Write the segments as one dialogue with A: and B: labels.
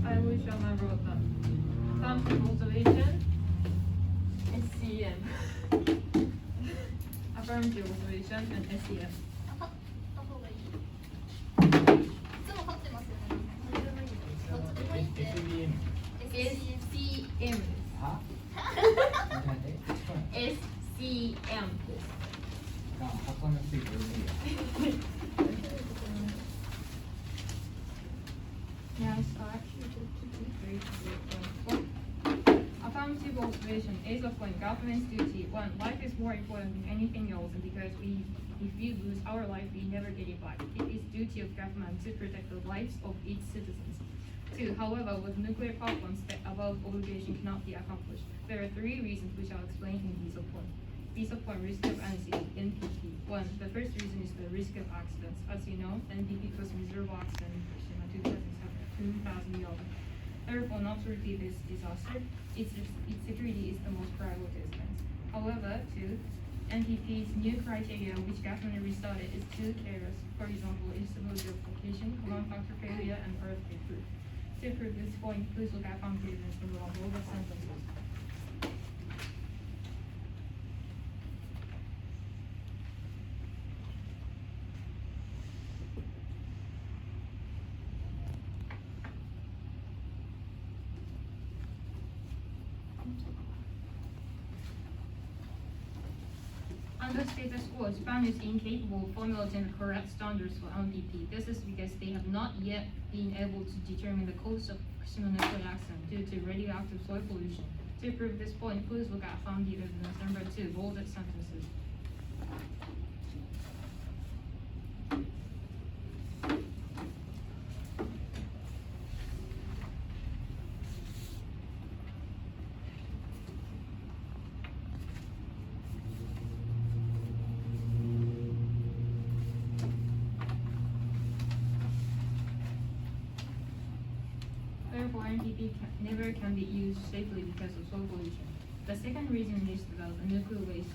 A: I wish I wrote that. Affirmative observation, SCM. Affirmative observation and SCM.
B: あ、買った方がいい。いつも買ってますよね。どっちでもいい。どっちでもいいって。
A: SCM です。
C: あ
A: SCM です。
C: 発音がついてる無理や。
A: Now start. Affirmative observation is of when government's duty. One, life is more important than anything else, and because if we lose our life, we never get it back. It is duty of government to protect the lives of its citizens. Two, however, with nuclear power plants, the above obligation cannot be accomplished. There are three reasons which I'll explain in piece of point. Piece of point risk of NEG, NPP. One, the first reason is the risk of accidents. As you know, NPP caused miserable accident in Fukushima 2011. Therefore, not to repeat this disaster, its security is the most priority expense. However, two, NPP's new criteria which government restarted is two areas. For example, instability of location, common factor failure, and earthquake proof. To prove this point, please look at completeness in the global sentences. Under status quo, Japan is incapable of formulating the correct standards for NPP. This is because they have not yet been able to determine the cause of Fukushima nuclear accident due to radioactive soil pollution. To prove this point, please look at founded evidence number 2, bolded sentences. Therefore, NPP never can be used safely because of soil pollution. The second reason is about the nuclear waste.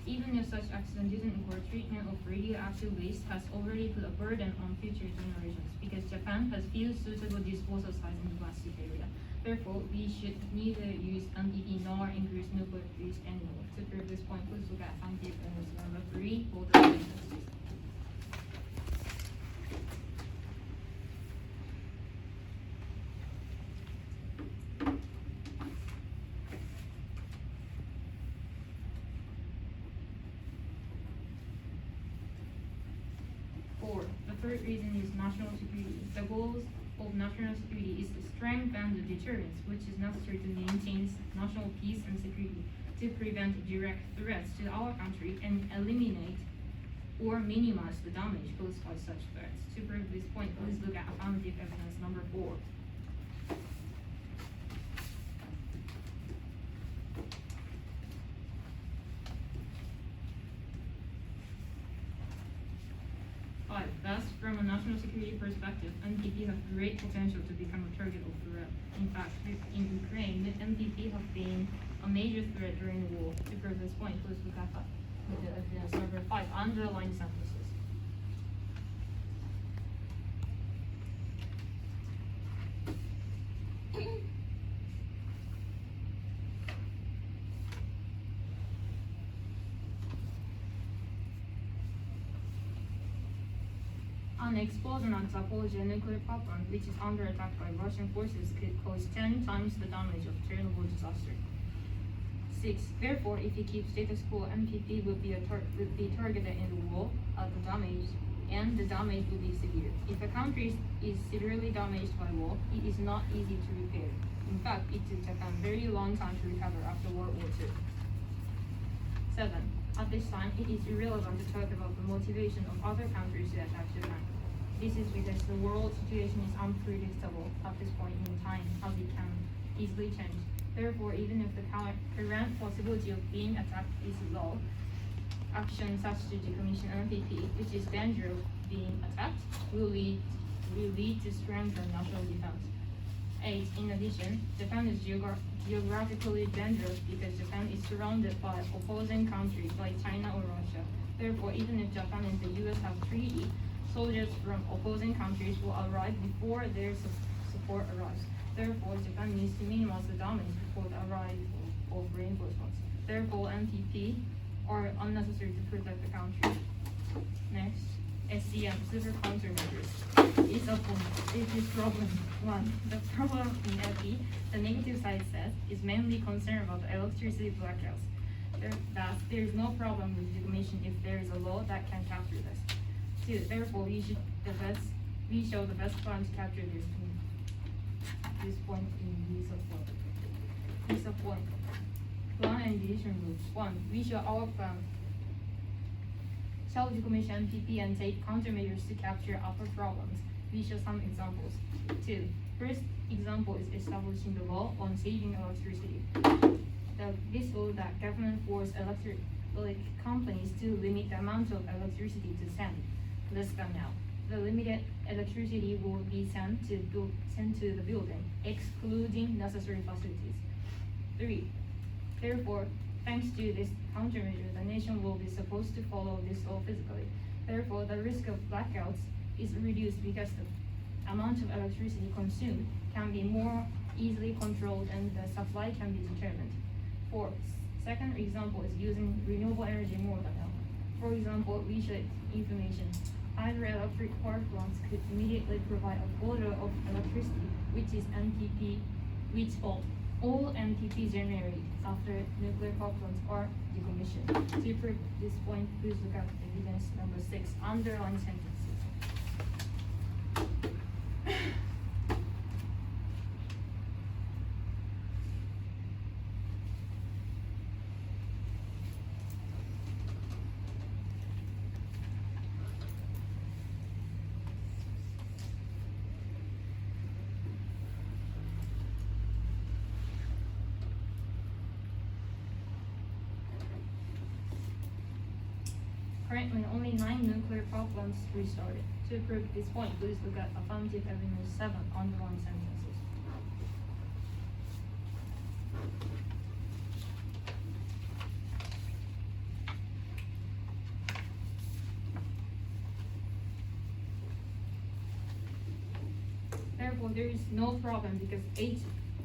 A: Even if such accident doesn't occur, treatment of radioactive waste has already put a burden on future generations because Japan has few suitable disposal sites in the plastic area. Therefore, we should neither use NPP nor increase nuclear waste anymore. To prove this point, please look at founded evidence number 3, bolded sentences. The third reason is national security. The goals of national security is to strengthen the deterrence, which is necessary to maintain national peace and security, to prevent direct threats to our country and eliminate or minimize the damage caused by such threats. To prove this point, please look at affirmative evidence number 4. Thus, from a national security perspective, NPP have great potential to become a target of threat. In fact, in Ukraine, the NPP have been a major threat during the war. To prove this point, please look at evidence number 5, underlined sentences. An explosion at Zaporizhzhia nuclear power plant, which is under attack by Russian forces, could cause 10 times the damage of Chernobyl disaster. 6. Therefore, if we keep status quo, NPP would be targeted in the war at the damage, and the damage would be severe. If a country is severely damaged by war, it is not easy to repair. In fact, it took Japan a very long time to recover after World War II. 7. At this time, it is irrelevant to talk about the motivation of other countries to attack Japan. This is because the world situation is unpredictable at this point in time, as it can easily change. Therefore, even if the current possibility of being attacked is low, action such to decommission NPP, which is dangerous of being attacked, will lead to strengthen national defense. 8. In addition, Japan is geographically dangerous because Japan is surrounded by opposing countries like China or Russia. Therefore, even if Japan and the US have treaty, soldiers from opposing countries will arrive before their before arrives. Therefore, Japan needs to minimize the damage before the arrival of reinforcements. Therefore, NPP are unnecessary to protect the country. Next, SCM, super countermeasures. It is problem one. The problem in FE, the negative side says, is mainly concerned about the electricity blackouts. Thus, there is no problem with decommission if there is a law that can capture this. Two, therefore, we show the best plan to capture this point in use of point. Use of point. Plan and decision rules. One, we show our plan. Shall decommission NPP and take countermeasures to capture upper problems. We show some examples. Two, first example is establishing the law on saving electricity. This law that government force electric companies to limit the amount of electricity to send less than now. The limited electricity will be sent to the building, excluding necessary facilities. Three, therefore, thanks to this countermeasure, the nation will be supposed to follow this law physically. Therefore, the risk of blackouts is reduced because the amount of electricity consumed can be more easily controlled and the supply can be determined. Fourth, second example is using renewable energy more than now. For example, we should information. Hydroelectric power plants could immediately provide a quota of electricity, which is NPP, which all NPP generated after nuclear power plants are decommissioned. To prove this point, please look at evidence number 6, underlying sentences. Currently, only 9 nuclear power plants restarted. To prove this point, please look at affirmative evidence 7, underlying sentences. Therefore, there is no problem because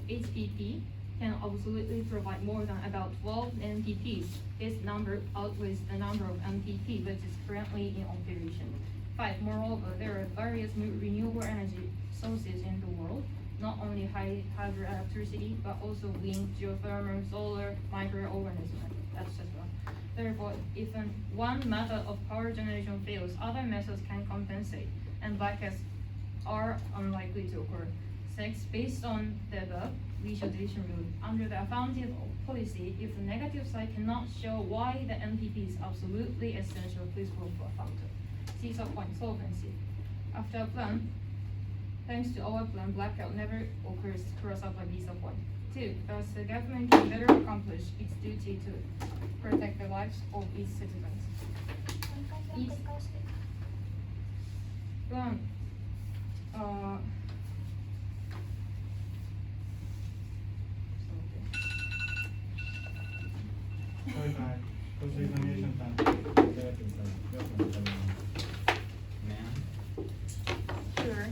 A: HPP can absolutely provide more than about 12 NPPs. This number outweighs the number of NPP which is currently in operation. 5. Moreover, there are various new renewable energy sources in the world, not only hydroelectricity, but also wind, geothermal, solar, microorganisms, etc. Therefore, if one method of power generation fails, other methods can compensate, and blackouts are unlikely to occur. 6. Based on the above, we show division rule. Under the affirmative policy, if the negative side cannot show why the NPP is absolutely essential, please vote for affirmative. C point, solvency. After a plan, thanks to our plan, blackout never occurs, cross out by B point. 2. Thus, the government can better accomplish its duty to protect the lives of its citizens. Plan.
C: Sorry, guys. What's the examination time?
A: Sure.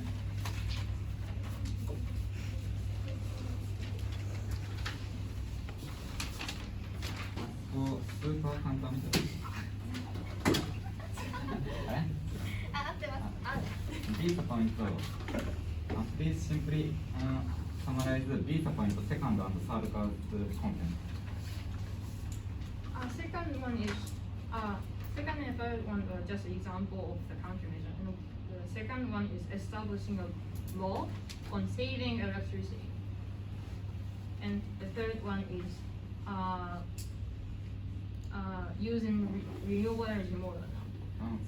D: スーパー簡単みたいあれ
B: あ、合ってます。あ、
D: B ポイントPlease simply summarize B point second and third class content.
A: Second one is second and third one are just example of the countermeasure. And the second one is establishing a law on saving electricity. And the third one is using renewable energy more than now.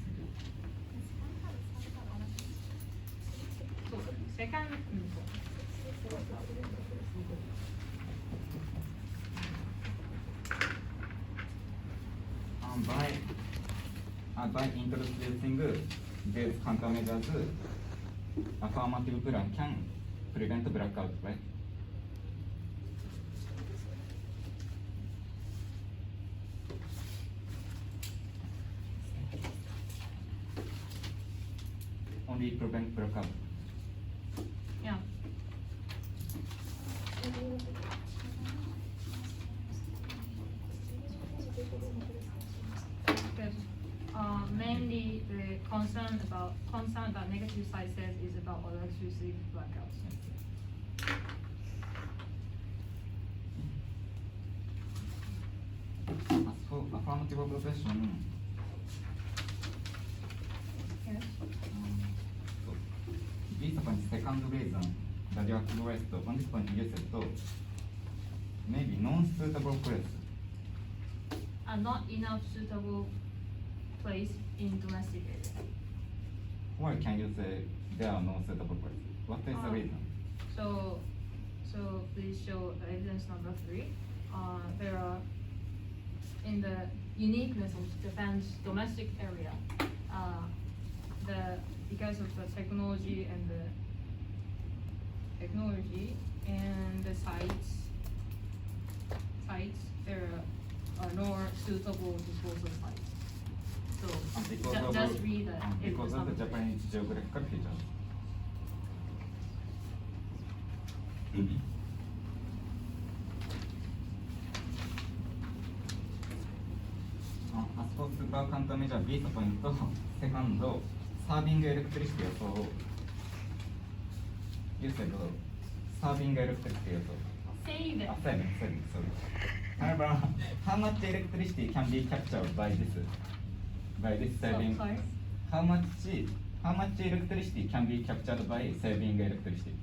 A: So second,
D: by introducing these countermeasures, affirmative plan can prevent blackout, right? Only prevent blackout.
A: yeah. Because mainly the concern that negative side says is about electricity blackouts.
D: As for affirmative observation,
A: Yes.
D: so this point second reason, radioactive waste on this point you said maybe non-suitable place.
A: Not enough suitable place in domestic area.
D: Why can you say there are no suitable places? What is the reason?
A: So please show the evidence number 3. There are, in the uniqueness of Japan's domestic area, because of the technology and the sites, there are no suitable disposal sites. So just read the
D: because
A: evidence
D: of the
A: number 3.
D: Japanese geographical features. As for super countermeasure B ポイント、セカンド、サービングエレクトリシティ予想。You said serving electricity 予想。
A: Save it.
D: Saving, sorry. However, how much electricity can be captured by this saving?
A: Sorry?
D: How much electricity can be captured by saving electricity?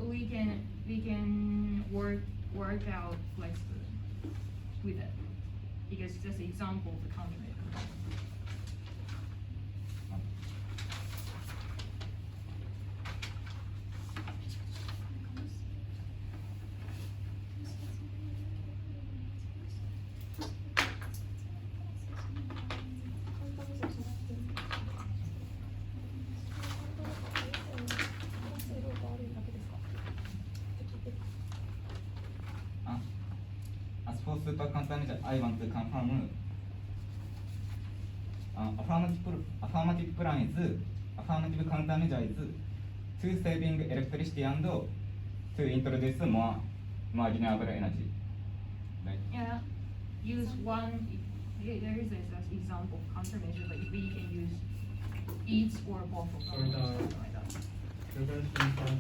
A: We can work out like with it, because it's just an example of the countermeasure.
D: As for super countermeasure, I want to confirm. Affirmative countermeasure is to saving electricity and to introduce more renewable energy. Right?
A: Yeah, use one. There is an example of countermeasure, but we can use each or both of them.
C: So the
A: something like that.
C: reverse impact